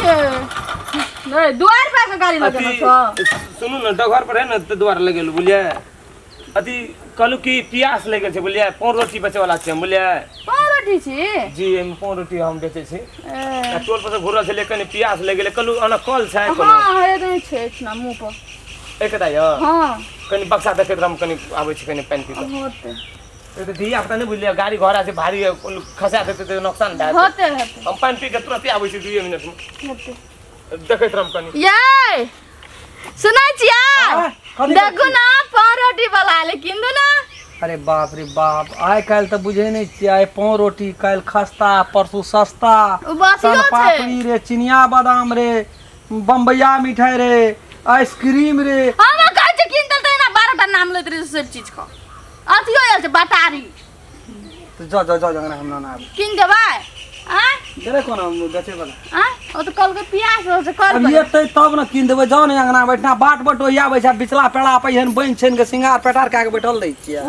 नहीं द्वार पे गाड़ी लगे सुनू ना डगर पर है ना तो द्वार लगेलु बुझलिए अथी कहलू कि प्यास लगल छै बुझलिए पान रोटी बेचे वाला छै बुझलिए पान रोटी छी जी हम पान रोटी हम बेचे छी टोल पर से घुरल छै लेकिन प्यास लगेले कहलू अना कल छै कोनो हां हे दे छै ना मुंह पर एकटा यो हां कनी बक्सा देखैत हम कनी आबै छै कनी पानी पी के होते तो धिया पता नहीं बुझलिए गाड़ी घोड़ा से भारी खसा देते तो नुकसान भए होते हम पानी पी के तुरंत आबै छी 2 मिनट में होते देखैत हम कनी ये सुनै छियै देखो ना पान रोटी वाला लेकिन दो ना अरे बाप रे बाप आइ काल तो बुझे नहीं छियै आइ पान रोटी काल खस्ता परसू सस्ता सन पापड़ी रे चिनिया बादाम रे बम्बैया मिठाई रे आइसक्रीम रे हम कहै छै किन देतै ना 12टा नाम लैत रे सब चीज को अथियो आयल छै बाटारी तो जा हम ना किन देबै आ देरे कोन हम बेचे वाला आ ओ तो कल के प्याज हो से कल अब ये तब ना किन देबै जाओ ने अंगना बैठना बाट बटोया आबै छै बिचला पेड़ा पहिन बइन छन के सिंगार पेटार का के बैठल दै छियै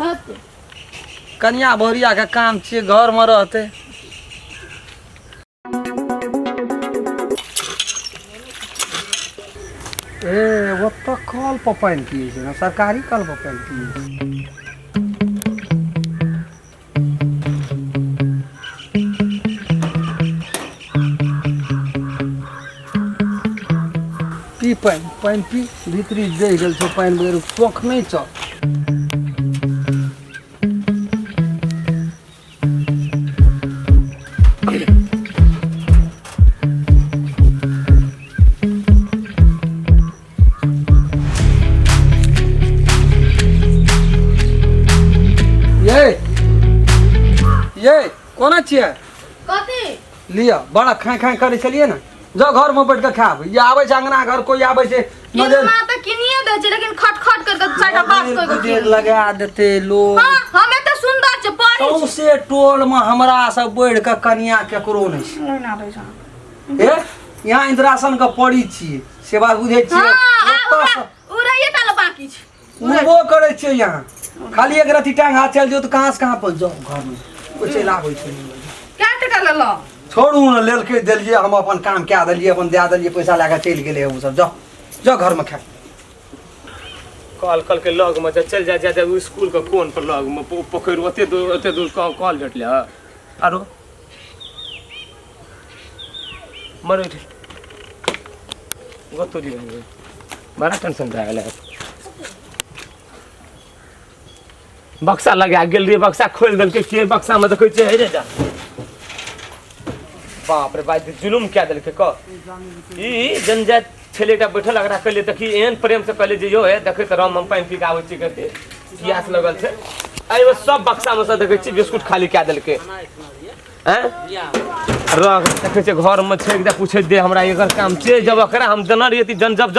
कन्या भौरिया के काम छियै घर में रहते ए वो तो कल पर पानी पिए छै ना सरकारी कल पर पानी पिए पी पानी पी भीतरी दे गेल छो पानी बगैर सोख नहीं चल ये कोना छियै कथी लिया बड़ा खाए करे चलिए ना जो घर में बैठ के खाब ये आवे छै अंगना घर कोई आवे छै नजर मां त किनिए दे छै लेकिन खट कर साइडा बात कोई लगा देते लोग हां हम एते सुंदर छै पढ़ी तो से टोल में हमरा सब बैठ के कन्या केकरो नहीं छै ना रे जा ए यहां इंद्रासन के पड़ी छी से बात बुझै छी उड़ैए ताले बाकी छै उड़बो करे छै यहां खाली एक रति टांग हाथ चल जो तो कहां से कहां पहुंच जाओ घर में ओछे लागै छै क्या टका ले लो छोड़ू न लेल के देलिए हम अपन काम क्या देलिए अपन दे देलिए पैसा लगा चल गेले उ सब जाओ घर में खा कल के लग में चल जा स्कूल के कोन पर लग में पोखर ओते दूर कल भेटले आरो मरे गोतोरी बड़ा टेंशन भए गेल बक्सा लगा गेल रे बक्सा खोल देलकै के बक्सा में देखै छै हे रे जा बाप रे भाई जुलुम क्या देलकै क ई जनजात छलेटा बैठल अगरा कहले देखी एहन प्रेम से कहले जे यो है देखै त राम हम पानी पी के आबै छी कहते प्यास लगल छै आई वो सब बक्सा में से देखै छी बिस्कुट खाली क्या देलकै हैं रख देखै छै घर में छै एकदा पूछे दे हमरा एकर काम छै जब एकरा हम देना रहिए जन जब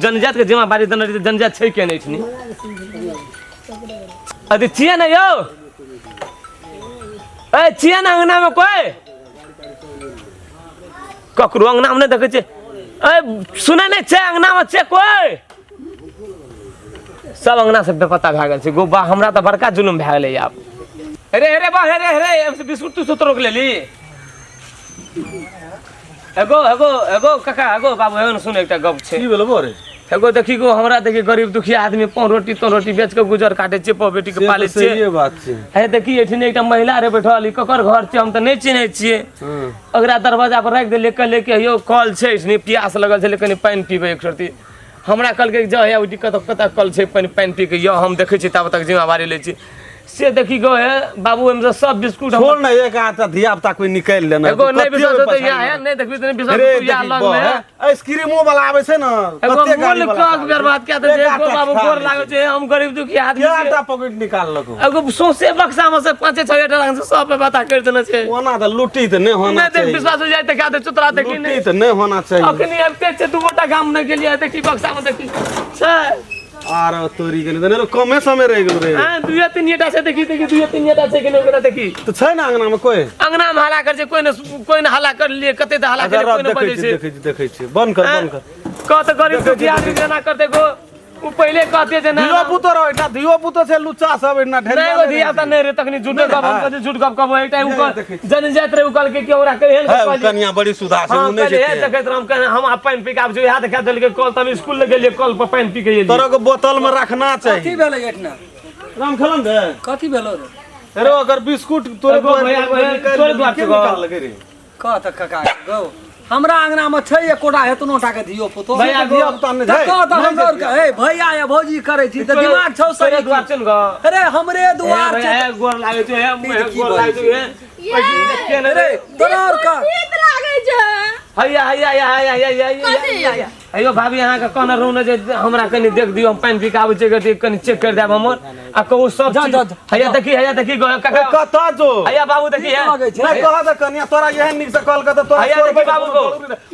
जनजात के जिम्मेदारी देना रहिए जनजात छै के नहीं छनी अरे छिया ना यो ए छिया ना अंगना में कोई ककरो अंगना में देखे छे ए सुने नहीं छे अंगना में छे कोई सब अंगना से बेपता भए गेल छे गोबा हमरा त बड़का जुलुम भए गेलै आब अरे बा अरे बिस्कुट तू रोक लेली एगो काका एगो बाबू एगो सुन एकटा गप छे की भेलो रे एगो देखी गो हमरा देखी गरीब दुखिया आदमी पान रोटी बेच के गुजर काटे छे पो बेटी के पाले छे ये बात छे हे देखी एठिन एकटा महिला रे बैठल ई ककर घर छे हम त नहीं चिन्है छियै अगरा दरवाजा पर रख देले कहले कि यो कल छे इसने प्यास लगल छे लेकिन पानी पीबे एक सरती हमरा कल के जा है उठी कत कल छे पानी पी के यो हम देखै छी तब तक जिम्मेदारी ले छी से देखी गो है बाबू हम सब बिस्कुट छोड़ ना एक आटा धिया पुता कोई निकाल लेना एगो नहीं विश्वास तो या है नहीं देखबी तने विश्वास तो या लग में आइसक्रीमो वाला आवे छै ना कते गाड़ी वाला का बर्बाद क्या दे एगो बाबू गोर लागै छै हम गरीब दुखिया आदमी के आटा पॉकेट निकाल लको एगो सोसे बक्सा में से 5-6 टा रंग से सब पे बता कर देना छै ओना त लुटी त नहीं होना चाहिए नहीं विश्वास हो जाए त क्या दे चुतरा देखी लुटी त नहीं होना चाहिए अखनी आते छै दू गोटा काम न गेलिए देखी बक्सा में देखी छै आर तोरी के ने कमे समय रह गेल रे हां 2-3 टा से देखी 2-3 टा से के ओकरा देखी तो छै ना अंगना में कोई अंगना में हल्ला कर छै कोई न हल्ला कर लिए कते त हल्ला कर कोई न बजे छै देखै छी बंद कर क त गरीब दुखिया आदमी जना करते गो वो पहले कहते थे ना दियो पुतो रहो इतना दियो पुतो से लुच्चा सब इतना ढेर नहीं वो दिया था नहीं रे तकनी झूठे कब हम कहते झूठ कब कब एक टाइम को जन जात रे उकल के क्यों रख हेल है कन्या बड़ी सुधार से हां उन्हें कहले है देखत हम कह हम पानी पी के आप जो याद देखा दल के कल तब स्कूल ले गेलिए कल पर पानी पी के ये तोरा को बोतल में रखना कथी चाहिए भेलै एतना राम खलन दे कथी भेलो रे अरे अगर बिस्कुट तोरे एगो भैया तोरे द्वार से निकाल लगे रे कह त काका गौ हमरा अंगना में छै एकोटा हेतनो टा के दियो पुतो भैया दियो पुतो ने जाय कह त हमर के ए भैया या भौजी करे छी त दिमाग छौ तोरे सही द्वार चल ग अरे हमरे दुआर छै है गोर लागे छै है गोर लागे छै के ने रे तोरा और का नींद लागे छै हैया अयो भाभी अहाँ के कोना रोने जे हमरा कनी देख दियो हम पानी पिकाबै छै के कनी चेक कर देब हमर आ कहू सब चीज हैया देखी काका कथा जो हैया बाबू देखी है नहीं कहा त कन्या तोरा यहन निक से कॉल कर त तोरा हैया देखी बाबू को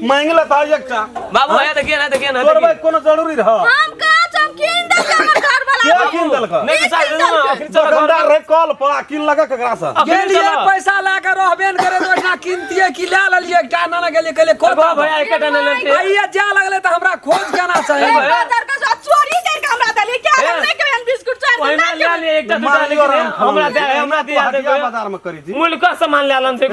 मांगले त एकटा बाबू हैया देखिए ना तोर भाई कोनो जरूरी रह हम कहाँ चमकीन दे के हमर घर वाला क्या किन देल का नहीं साइड में आखिर चलो दुकानदार रे कॉल पर किन लगा ककरा से गेलिए पैसा ला के रहबेन करे तो ना किनतिए कि ले लेलिए एकटा ना गेलिए कहले खोल भैया एकटा ने लेते भैया जा लगले त हमरा खोज केना चाहिए बाजार का जो चोरी करके हमरा दली क्या हमने के बिस्कुट चार पहिना ले ले एकटा दुटा लेके हमरा दिया देखो बाजार में करी थी मुल्क का सामान ले आलन थे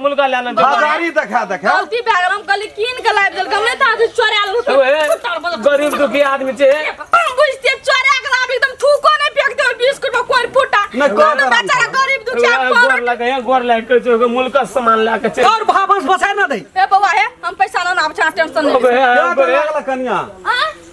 मुल्क ले आलन थे बाजारी देखा गलती बैग हम कहली कीन के लाइव दल हमने था चोरे आलू गरीब दुखी आदमी छे हम बुझते चोरे के लाभ एकदम थूको नहीं फेंकते बिस्कुट में कोई फूटा न कोनो बेचारा गरीब दुखिया गोर लगे जो मुल्क का सामान ला के और भावस बसाय ना दे ए बाबा है हम पैसा ना आब छा टेंशन नहीं क्या लागला कन्या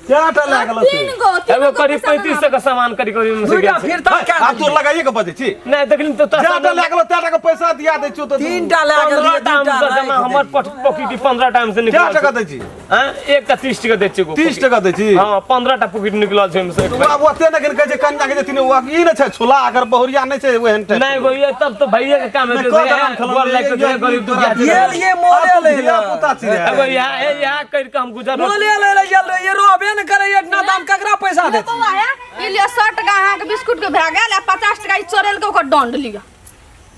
क्या टा लागला से तीन गो एगो करीब 3500 का सामान करी में से दुइटा फिर त क्या आप तो लगाइए के बजे छी नहीं देखलिन तो ज्यादा लागलो त्याटा के पैसा दिया दे छु तो तीनटा लागल 15 टाइम से जमा हमर पॉकेट 15 टाइम से क्या निकल टका दै छी हां एक का 30 टका दे छी 30 टका दै छी हां 15 टा पॉकेट निकलल छै हमसे तू अब ओते न कहे छै कन्या के तिने वा ई न छै छुला अगर बहुरिया नहीं छै ओहन टे नहीं गो ये तब तो भैया के काम है गोर लग के गरीब दुखिया ये मोले ले दिया पुता छी एगो यहाँ कर के हम गुजर मोले ले जल्दी ये रोबे न करे इतना दाम ककरा पैसा दे बाबा है ई लियो 100 टका अहाँ के बिस्कुट के भए गेल आ 50 टका ई चोरेल के ओकर दंड लिया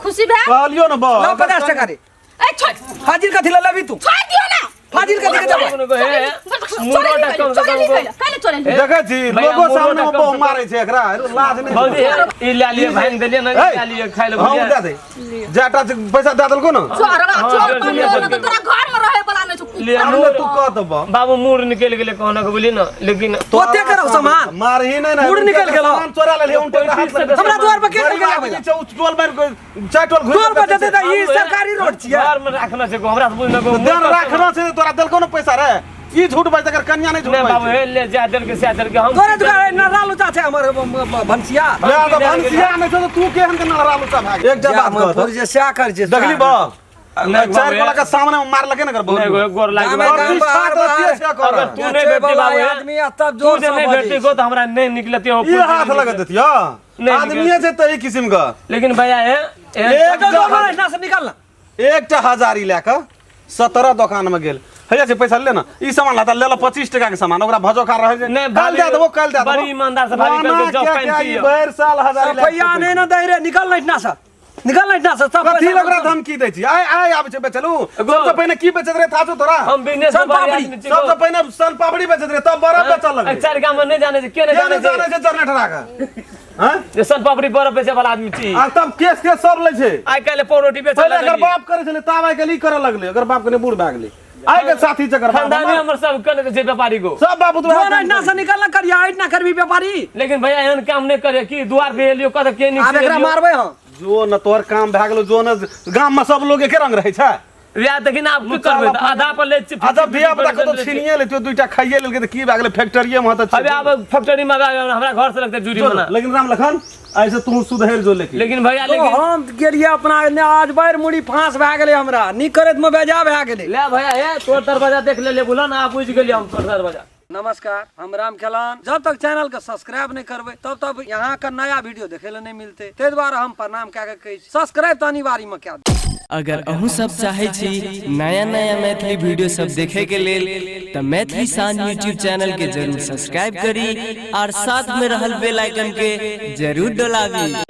खुशी भए कहलियो न बा ला 50 टका रे ए छोड़ फाजिल कथि लेबी तू छोड़ दियो ना फाजिल कथि के देबो काले चोरेल देखे छी लोगो सामने में बहु मारे छै एकरा लाज नहीं भौजी ई ला लिए भांग देलिए न ला लिए खाइ ले हम दे दे जाटा पैसा दे देलको न चोर बनियो तो तोरा घर में रहे वाला नहीं छु लिए हमने तू कह दबा बाबू मुर निकल गेले कहना के बोली न लेकिन तोते करो सामान मार ही नहीं ना मुड़ निकल गेलो सामान चोरा ले उन टेका हाथ में हमरा द्वार पर के निकल आबे टोल मार चाटोल टोल पर जते त ई सरकारी रोड छियै घर में रखना छै हमरा से बुझना को ध्यान रखना छै तोरा देलको न पैसा रे ई झूठ बाज कर कन्या नहीं झूठ नहीं बाबू बाज हे ले जा दल के से दल के हम तोरे दुकान न रालूचा छै हमर भंसिया या तो भंसिया नहीं तो तू केहन के न रालूचा भाग एक जब बात कर जे से कर जे देखली बा चार कोला के सामने में मार लगे न कर बहुत गोर लाग अगर तू नहीं बेटी बाबू आदमी तब तू जोर जे नहीं बेटी को तो हमरा नहीं निकलते हो ये हाथ लगा देतिया आदमी है तो ई किस्म का लेकिन भैया है एक ना से निकलना एकटा हजारी लेके 17 दुकान में गेल हैया से पैसा ले ना ई सामान लाता ले लो 25 टका के सामान ओकरा भजो खा रहे नहीं कल दे देबो कल दे देबो बड़ी ईमानदार से भारी करके जब पेन की बर साल हजारी पैया नहीं न दे रे निकल नहीं ना सा सब कथी ओकरा धमकी दै छी आय आबै छै बेचलू सबसे पहिने की बेचत रे थाचो तोरा हम बिजनेस सबसे पहिने सन पापड़ी बेचत रे तब बड़ा बेचल लगे चार गांव में नहीं जाने से के नहीं जाने छै जरनेटरा का हां जे सन पापड़ी बड़ा बेचे वाला आदमी छी आ तब केस के सब लै छै आइ काल्हि पौरोटी बेचे पहले अगर बाप करे छले तब आइ गेली करे लगले अगर बाप के बूढ़ भए गेली आइ के साथी चक्कर खानदानी हमर सब कने छै व्यापारी को सब बाबू तो ना से निकलना करिया इतना करबी व्यापारी लेकिन भैया एहन काम नहीं करे कि द्वार पे एलियो कत के नहीं आब एकरा मारबे हम जो न तोहर काम भए गेलो जो न गाम में सब लोग एके रंग रहे छै या देखिन आप की करबे आधा पर ले छी आधा धिया पुता को तो छीनिए लेतियो दुइटा खाइए लेलके त की भए गेले फैक्ट्रीए में त अबे अब फैक्ट्री में हमरा घर से लगते जूरी बना लेकिन राम लखन ऐसे तू सुधर जो लेकिन भैया तो लेकिन हम गेलिए अपना आज बार मुड़ी फांस भए गेले हमरा नी करत में बेजा भए गेले ले भैया हे तोर दरवाजा देख ले बोला ना आप बुझ गेलिए हम तोर दरवाजा नमस्कार हम राम खेलान जब तक चैनल के सब्सक्राइब नहीं करबे तब तक यहाँ का नया वीडियो देखे ले नहीं मिलते ते द्वारा हम प्रणाम कह के कही सब्सक्राइब तो अनिवार्य में क्या अगर अहू सब चाहे छी नया नया मैथिली वीडियो सब देखे के लेल त मैथिली शान यूट्यूब चैनल के जरूर सब्सक्राइब करी और साथ में रहल बेल आइकन के जरूर दबावी।